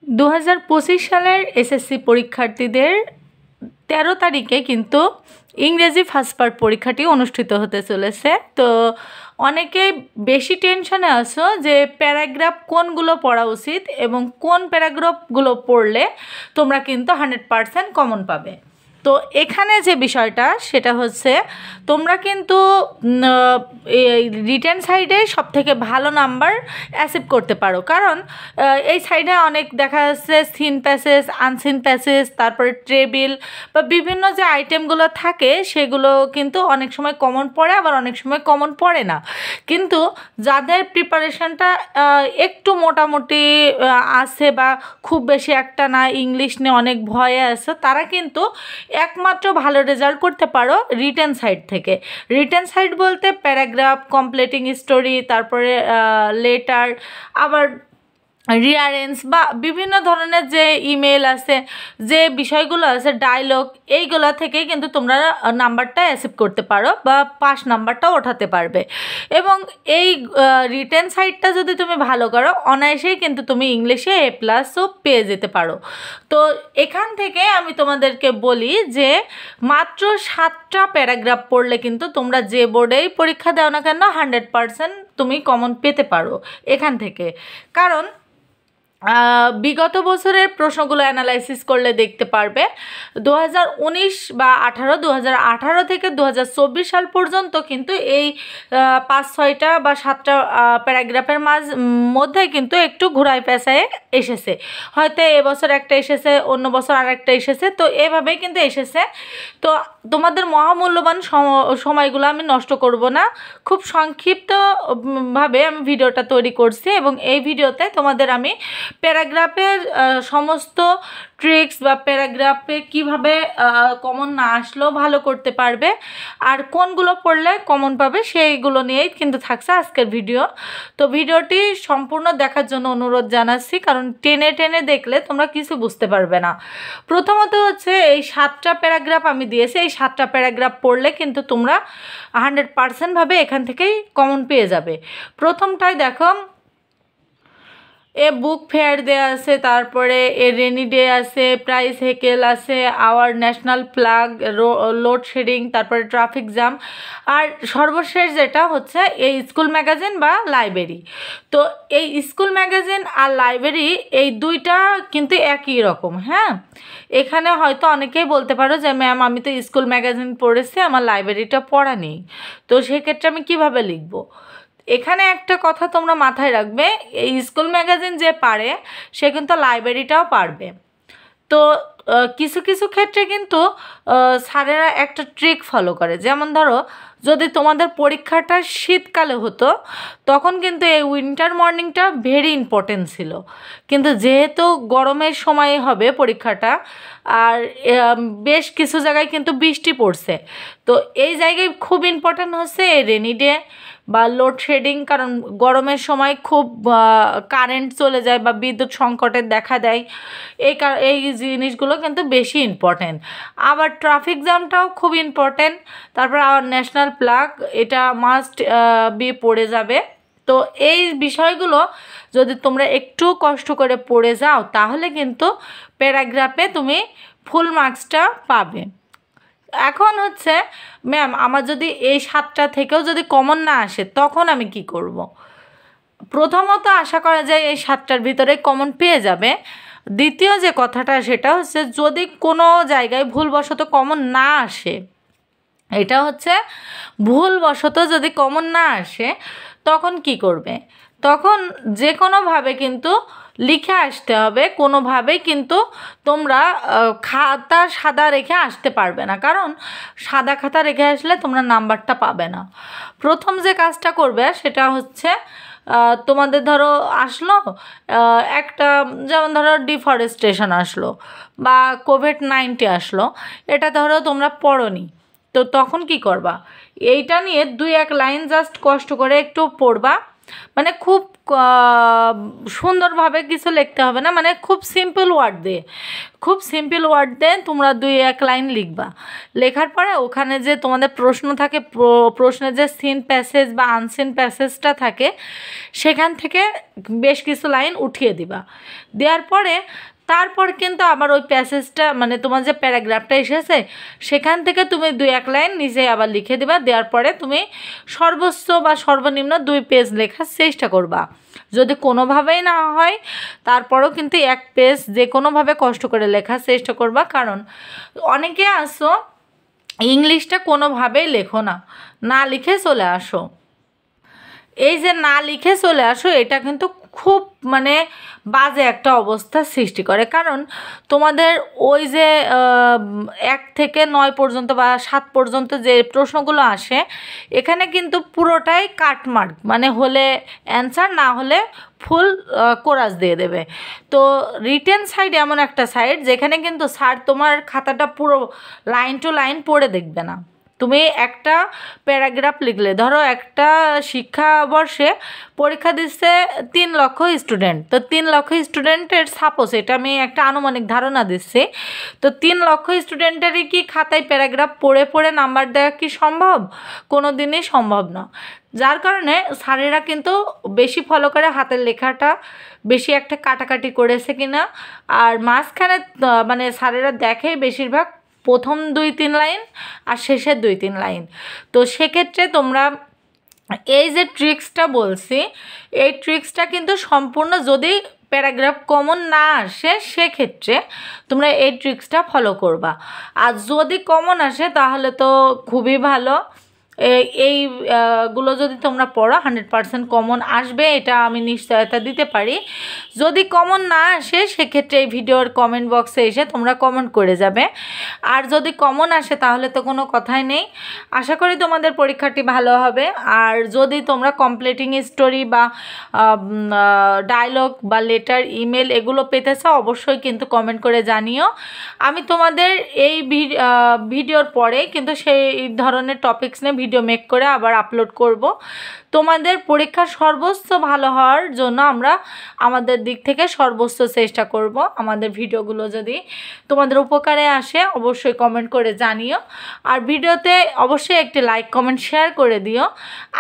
2025 সালের এসএসসি পরীক্ষার্থীদের 13 তারিখে কিন্তু ইংরেজি ফার্স্ট পার্ট পরীক্ষাটি অনুষ্ঠিত হতে চলেছে। তো অনেকেই বেশি টেনশনে আছো যে প্যারাগ্রাফ কোনগুলো পড়া উচিত এবং কোন প্যারাগ্রাফগুলো পড়লে তোমরা কিন্তু 100% কমন পাবে। তো এখানে যে বিষয়টা সেটা হচ্ছে তোমরা কিন্তু রিটেন সাইডে সবথেকে ভালো নাম্বার অ্যাচিভ করতে পারো, কারণ এই সাইডে অনেক দেখা যাচ্ছে সিন প্যাসেজ, আনসিন প্যাসেজ, তারপরে ট্রেবিল বা বিভিন্ন যে আইটেমগুলো থাকে সেগুলো কিন্তু অনেক সময় কমন পড়ে, আবার অনেক সময় কমন পড়ে না। কিন্তু যাদের প্রিপারেশনটা একটু মোটামুটি আছে বা খুব বেশি একটা না, ইংলিশ নিয়ে অনেক ভয়ে আছে, তারা কিন্তু একমাত্র ভালো রেজাল্ট করতে পারো রিটেন সাইড থেকে। রিটেন সাইড বলতে প্যারাগ্রাফ, কমপ্লিটিং স্টোরি, তারপরে লেটার, আবার রিয়ারেন্স বা বিভিন্ন ধরনের যে ইমেল আছে, যে বিষয়গুলো আছে, ডায়লগ, এইগুলো থেকেই কিন্তু তোমরা নাম্বারটা অ্যাচিভ করতে পারো বা পাস নাম্বারটাও ওঠাতে পারবে। এবং এই রিটেন সাইডটা যদি তুমি ভালো করো, অনায়াসেই কিন্তু তুমি ইংলিশে A+ও পেয়ে যেতে পারো। তো এখান থেকে আমি তোমাদেরকে বলি যে মাত্র 7টা প্যারাগ্রাফ পড়লে কিন্তু তোমরা যে বোর্ডেই পরীক্ষা দাও না কেন 100% তুমি কমন পেতে পারো এখান থেকে। কারণ বিগত বছরের প্রশ্নগুলো অ্যানালাইসিস করলে দেখতে পারবে 2019 বা 2018 থেকে 2024 সাল পর্যন্ত কিন্তু এই 5-6টা বা 7টা প্যারাগ্রাফের মধ্যে কিন্তু একটু ঘোরায় পেঁচায় এসেছে। হয়তো এবছর একটা এসেছে, অন্য বছর আর একটা এসেছে, তো এভাবেই কিন্তু এসেছে। তো তোমাদের মহামূল্যবান সময়গুলো আমি নষ্ট করব না, খুব সংক্ষিপ্তভাবে আমি ভিডিওটা তৈরি করছি এবং এই ভিডিওতে তোমাদের আমি প্যারাগ্রাফের সমস্ত ট্রিক্স বা প্যারাগ্রাফে কিভাবে কমন না আসলেও ভালো করতে পারবে আর কোনগুলো পড়লে কমন পাবে সেইগুলো নিয়েই কিন্তু থাকছে আজকের ভিডিও। তো ভিডিওটি সম্পূর্ণ দেখার জন্য অনুরোধ জানাচ্ছি, কারণ টেনে টেনে দেখলে তোমরা কিছু বুঝতে পারবে না। প্রথমত হচ্ছে এই 7টা প্যারাগ্রাফ আমি দিয়েছি, এই 7টা প্যারাগ্রাফ পড়লে কিন্তু তোমরা 100% ভাবে এখান থেকেই কমন পেয়ে যাবে। প্রথমটাই দেখো, বুক ফেয়ার দেওয়া আছে, তারপরে রেনি ডে আছে, প্রাইস হেকেল আছে, আওয়ার ন্যাশনাল ফ্ল্যাগ, লোডশেডিং, তারপরে ট্রাফিক জ্যাম, আর সর্বশেষ যেটা হচ্ছে এই স্কুল ম্যাগাজিন বা লাইব্রেরি। তো এই স্কুল ম্যাগাজিন আর লাইব্রেরি এই দুইটা কিন্তু একই রকম। হ্যাঁ, এখানে হয়তো অনেকেই বলতে পারো যে ম্যাম আমি তো স্কুল ম্যাগাজিন পড়েছি, আমার লাইব্রেরিটা পড়া নেই, তো সেক্ষেত্রে আমি কিভাবে লিখবো? এখানে একটা কথা তোমরা মাথায় রাখবে, এই স্কুল ম্যাগাজিন যে পারে সে কিন্তু লাইব্রেরিটাও পারবে। তো কিছু কিছু ক্ষেত্রে কিন্তু স্যারেরা একটা ট্রিক ফলো করে, যেমন ধরো যদি তোমাদের পরীক্ষাটা শীতকালে হতো তখন কিন্তু এই উইন্টার মর্নিংটা ভেরি ইম্পর্টেন্ট ছিল, কিন্তু যেহেতু গরমের সময় হবে পরীক্ষাটা আর বেশ কিছু জায়গায় কিন্তু বৃষ্টি পড়ছে, তো এই জায়গায় খুব ইম্পর্টেন্ট হচ্ছে এই রেনি ডে বা লোডশেডিং, কারণ গরমের সময় খুব কারেন্ট চলে যায় বা বিদ্যুৎ সংকটের দেখা দেয়, এই জিনিসগুলো কিন্তু বেশি ইম্পর্টেন্ট। আবার ট্রাফিক জ্যামটাও খুব ইম্পর্টেন্ট, তারপর আবার ন্যাশনাল ফ্ল্যাগ, এটা মাস্ট বি পড়ে যাবে। তো এই বিষয়গুলো যদি তোমরা একটু কষ্ট করে পড়ে যাও তাহলে কিন্তু প্যারাগ্রাফে তুমি ফুল মার্কসটা পাবে। এখন হচ্ছে ম্যাম আমার যদি এই 7টা থেকেও যদি কমন না আসে তখন আমি কি করব? প্রথমত আশা করা যায় এই 7টার ভিতরে কমন পেয়ে যাবে। দ্বিতীয় যে কথাটা সেটা হচ্ছে যদি কোনো জায়গায় ভুলবশত কমন না আসে, এটা হচ্ছে ভুলবশত যদি কমন না আসে তখন কি করবে? তখন যে কোনোভাবে কিন্তু লিখে আসতে হবে, কোনোভাবেই কিন্তু তোমরা খাতা সাদা রেখে আসতে পারবে না, কারণ সাদা খাতা রেখে আসলে তোমরা নাম্বারটা পাবে না। প্রথম যে কাজটা করবে সেটা হচ্ছে তোমাদের ধরো আসলো একটা, যেমন ধরো ডিফরেস্টেশন আসলো বা কোভিড-19 আসলো, এটা ধরো তোমরা পড়োনি, তো তখন কি করবা? এইটা নিয়ে 2-1 লাইন জাস্ট কষ্ট করে একটু পড়বা, মানে খুব সুন্দরভাবে কিছু লিখতে হবে না, মানে খুব সিম্পল ওয়ার্ড দিয়ে তোমরা 2-1 লাইন লিখবা। লেখার পরে ওখানে যে তোমাদের প্রশ্ন থাকে, প্রশ্নে যে সিন প্যাসেজ বা আনসিন প্যাসেজটা থাকে সেখান থেকে বেশ কিছু লাইন উঠিয়ে দিবা। দেওয়ার পরে তারপর কিন্তু আবার ওই প্যাসেজটা মানে তোমার যে প্যারাগ্রাফটা এসেছে সেখান থেকে তুমি 2-1 লাইন নিজে আবার লিখে দিবা। দেওয়ার পরে তুমি সর্বোচ্চ বা সর্বনিম্ন 2 পেজ লেখার চেষ্টা করবা। যদি কোনোভাবেই না হয় তারপরেও কিন্তু 1 পেজ যে কোনোভাবে কষ্ট করে লেখার চেষ্টা করবা। কারণ অনেকে আসো ইংলিশটা কোনোভাবেই লেখো না, না লিখে চলে আসো। এই যে না লিখে চলে আসো এটা কিন্তু খুব মানে বাজে একটা অবস্থা সৃষ্টি করে। কারণ তোমাদের ওই যে 1 থেকে 9 পর্যন্ত বা 7 পর্যন্ত যে প্রশ্নগুলো আসে এখানে কিন্তু পুরোটাই কাটমার্ক, মানে হলে অ্যান্সার, না হলে ফুল কোরাস দিয়ে দেবে। তো রিটেন সাইড এমন একটা সাইড যেখানে কিন্তু স্যার তোমার খাতাটা পুরো লাইন টু লাইন পড়ে দেখবে না। তুমি একটা প্যারাগ্রাফ লিখলে, ধরো একটা শিক্ষাবর্ষে পরীক্ষা দিচ্ছে 3 লক্ষ স্টুডেন্ট, তো 3 লক্ষ স্টুডেন্টের সাপোজ এটা আমি একটা আনুমানিক ধারণা দিচ্ছি, তো 3 লক্ষ স্টুডেন্টেরই কি খাতায় প্যারাগ্রাফ পড়ে পড়ে নাম্বার দেওয়া কি সম্ভব? কোনো দিনই সম্ভব না। যার কারণে স্যারেরা কিন্তু বেশি ফলো করে হাতের লেখাটা বেশি একটা কাটাকাটি করেছে কিনা, আর মাঝখানে মানে স্যারেরা দেখে বেশিরভাগ প্রথম 2-3 লাইন আর শেষের 2-3 লাইন। তো সেক্ষেত্রে তোমরা এই যে ট্রিক্সটা বলছি এই ট্রিক্সটা কিন্তু সম্পূর্ণ, যদি প্যারাগ্রাফ কমন না আসে সেক্ষেত্রে তোমরা এই ট্রিক্সটা ফলো করবা। আর যদি কমন আসে তাহলে তো খুবই ভালো। এইগুলো যদি তোমরা পড়ো 100% কমন আসবে, এটা আমি নিশ্চয়তা দিতে পারি। যদি কমন না আসে সেক্ষেত্রে এই ভিডিওর কমেন্ট বক্সে এসে তোমরা কমেন্ট করে যাবে। আর যদি কমন আসে তাহলে তো কোনো কথাই নেই। আশা করি তোমাদের পরীক্ষাটি ভালো হবে। আর যদি তোমরা কমপ্লিটিং স্টোরি বা ডায়লগ বা লেটার, ইমেল এগুলো পেতে চাও অবশ্যই কিন্তু কমেন্ট করে জানিও। আমি তোমাদের এই ভিডিওর পরে কিন্তু সেই ধরনের টপিকস নিয়ে ভিডিও মেক করে আবার আপলোড করব। তোমাদের পরীক্ষা সর্বোচ্চ ভালো হওয়ার জন্য আমরা আমাদের দিক থেকে সর্বোচ্চ চেষ্টা করব। আমাদের ভিডিওগুলো যদি তোমাদের উপকারে আসে অবশ্যই কমেন্ট করে জানিও। আর ভিডিওতে অবশ্যই একটি লাইক, কমেন্ট, শেয়ার করে দিও।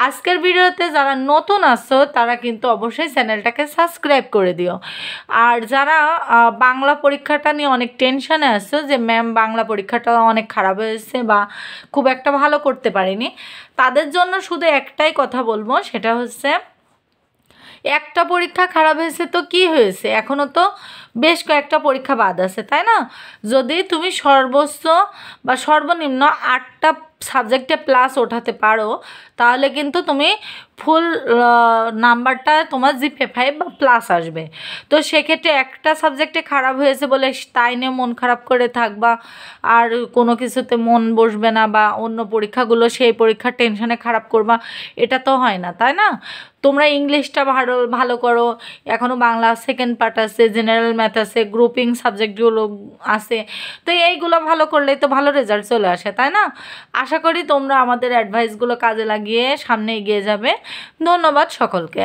আজকের ভিডিওতে যারা নতুন আসছো তারা কিন্তু অবশ্যই চ্যানেলটাকে সাবস্ক্রাইব করে দিও। আর যারা বাংলা পরীক্ষাটা নিয়ে অনেক টেনশনে আসছো যে ম্যাম বাংলা পরীক্ষাটা অনেক খারাপ হয়েছে বা খুব একটা ভালো করতে পারিনি, তাদের জন্য শুধু একটাই কথা বলবো, সেটা হচ্ছে একটা পরীক্ষা খারাপ হয়েছে তো কি হয়েছে, এখনও তো বেশ কয়েকটা পরীক্ষা বাদ আছে, তাই না? যদি তুমি সর্বোচ্চ বা সর্বনিম্ন 8টা সাবজেক্টে প্লাস ওঠাতে পারো তাহলে কিন্তু তুমি ফুল নাম্বারটা তোমার GPA-5 বা প্লাস আসবে। তো সেক্ষেত্রে একটা সাবজেক্টে খারাপ হয়েছে বলে তাই নিয়ে মন খারাপ করে থাকবা আর কোনো কিছুতে মন বসবে না, বা অন্য পরীক্ষাগুলো সেই পরীক্ষার টেনশনে খারাপ করবা, এটা তো হয় না, তাই না? তোমরা ইংলিশটা ভালো করো, এখনও বাংলা সেকেন্ড পার্ট আছে, জেনারেল ম্যাথ আছে, গ্রুপিং সাবজেক্টগুলো আছে, তো এইগুলো ভালো করলেই তো ভালো রেজাল্ট চলে আসে, তাই না? আশা করি তোমরা আমাদের অ্যাডভাইসগুলো কাজে লাগিয়ে সামনে এগিয়ে যাবে। ধন্যবাদ সকলকে।